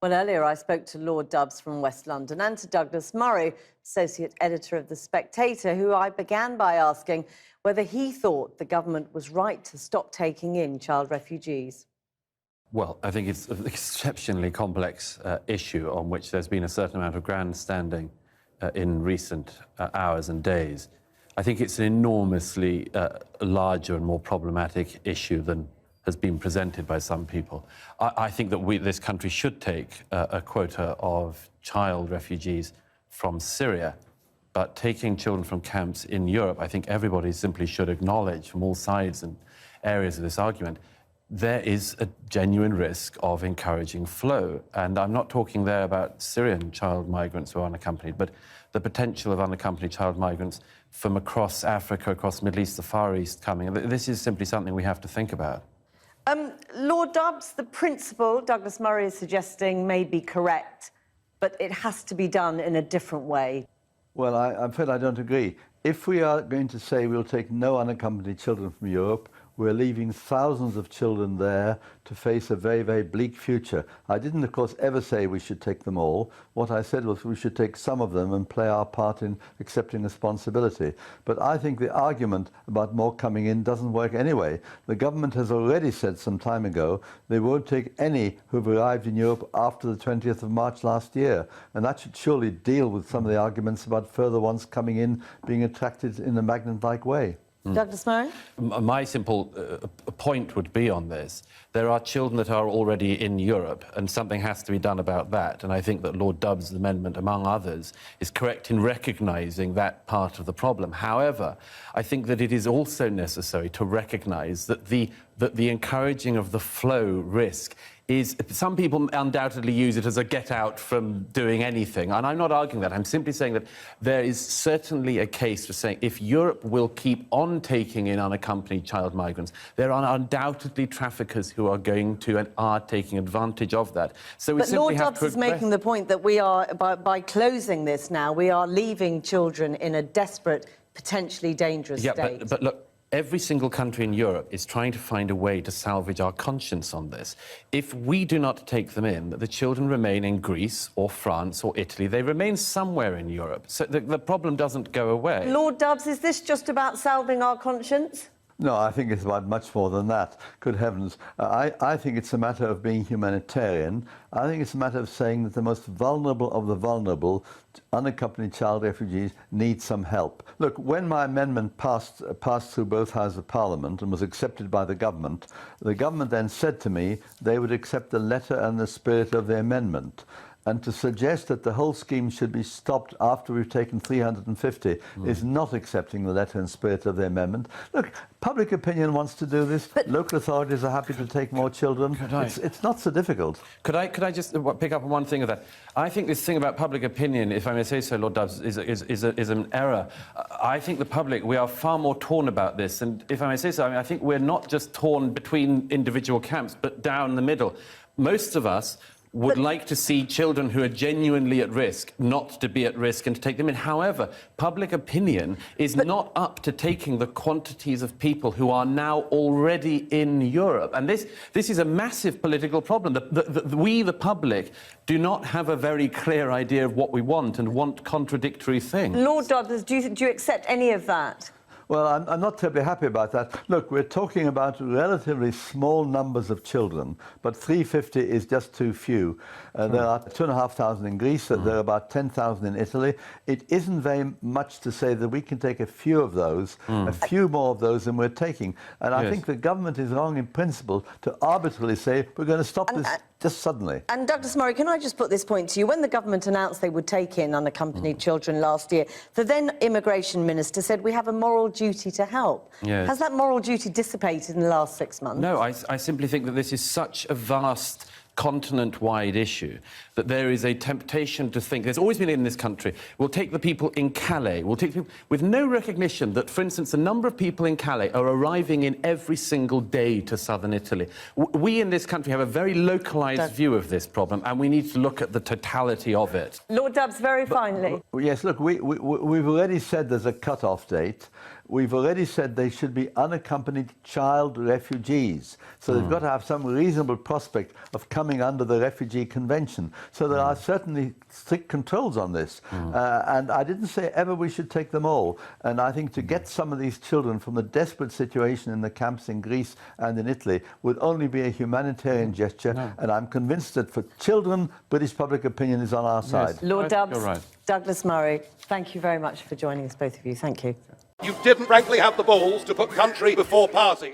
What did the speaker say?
Well, earlier I spoke to Lord Dubbs from West London and to Douglas Murray, associate editor of The Spectator, who I began by asking whether he thought the government was right to stop taking in child refugees. Well, I think it's an exceptionally complex issue on which there's been a certain amount of grandstanding in recent hours and days. I think it's an enormously larger and more problematic issue than has been presented by some people. I think that this country should take a quota of child refugees from Syria, but taking children from camps in Europe, I think everybody simply should acknowledge from all sides and areas of this argument, there is a genuine risk of encouraging flow. And I'm not talking there about Syrian child migrants who are unaccompanied, but the potential of unaccompanied child migrants from across Africa, across the Middle East, the Far East coming. This is simply something we have to think about. Lord Dubbs, the principle Douglas Murray is suggesting may be correct, but it has to be done in a different way. Well, I'm afraid I don't agree. If we are going to say we'll take no unaccompanied children from Europe, we're leaving thousands of children there to face a very, very bleak future. I didn't, of course, ever say we should take them all. What I said was we should take some of them and play our part in accepting responsibility. But I think the argument about more coming in doesn't work anyway. The government has already said some time ago they won't take any who've arrived in Europe after the 20th of March last year. And that should surely deal with some of the arguments about further ones coming in being attracted in a magnet-like way. Douglas Murray? My simple point would be on this. There are children that are already in Europe, and something has to be done about that. And I think that Lord Dubbs' amendment, among others, is correct in recognising that part of the problem. However, I think that it is also necessary to recognise that the encouraging of the flow risk is, some people undoubtedly use it as a get-out from doing anything, and I'm not arguing that. I'm simply saying that there is certainly a case for saying if Europe will keep on taking in unaccompanied child migrants, there are undoubtedly traffickers who are going to and are taking advantage of that. So we simply have to Lord Dubbs is making the point that we are, by closing this now, we are leaving children in a desperate, potentially dangerous state. But look, every single country in Europe is trying to find a way to salvage our conscience on this. If we do not take them in, the children remain in Greece or France or Italy. They remain somewhere in Europe. So the problem doesn't go away. Lord Dubbs, is this just about salving our conscience? No, I think it's about much more than that. Good heavens. I think it's a matter of being humanitarian. I think it's a matter of saying that the most vulnerable of the vulnerable, unaccompanied child refugees, need some help. Look, when my amendment passed through both Houses of Parliament and was accepted by the government then said to me they would accept the letter and the spirit of the amendment. And to suggest that the whole scheme should be stopped after we've taken 350 is not accepting the letter and spirit of the amendment. Look, public opinion wants to do this. But local authorities are happy to take more children. It's not so difficult. Could I just pick up on one thing of that? I think this thing about public opinion, if I may say so, Lord Dubbs, is an error. I think the public, we are far more torn about this. And if I may say so, I think we're not just torn between individual camps, but down the middle. Most of us would like to see children who are genuinely at risk not to be at risk and to take them in. However, public opinion is not up to taking the quantities of people who are now already in Europe. And this is a massive political problem. We, the public, do not have a very clear idea of what we want and want contradictory things. Lord Dubbs, do you accept any of that? Well, I'm not terribly happy about that. Look, we're talking about relatively small numbers of children, but 350 is just too few. There are 2,500 in Greece, there are about 10,000 in Italy. It isn't very much to say that we can take a few of those, a few more of those than we're taking. And I think the government is wrong in principle to arbitrarily say we're going to stop this just suddenly. And Douglas Murray, can I just put this point to you? When the government announced they would take in unaccompanied children last year, the then immigration minister said we have a moral duty to help. Yes. Has that moral duty dissipated in the last 6 months? No, I simply think that this is such a vast continent-wide issue that there is a temptation to think, there's always been in this country, we'll take the people in Calais, we'll take people with no recognition that, for instance, the number of people in Calais are arriving in every single day to southern Italy. We in this country have a very localised view of this problem, and we need to look at the totality of it. Lord Dubbs, very finally. Yes, look, we've already said there's a cut-off date. we've already said they should be unaccompanied child refugees. So they've got to have some reasonable prospect of coming under the Refugee Convention. So there are certainly strict controls on this. And I didn't say ever we should take them all. And I think to get some of these children from the desperate situation in the camps in Greece and in Italy would only be a humanitarian gesture. And I'm convinced that for children, British public opinion is on our side. Lord You're Dubs, right. Douglas Murray, thank you very much for joining us, both of you. Thank you. You didn't frankly have the balls to put country before party.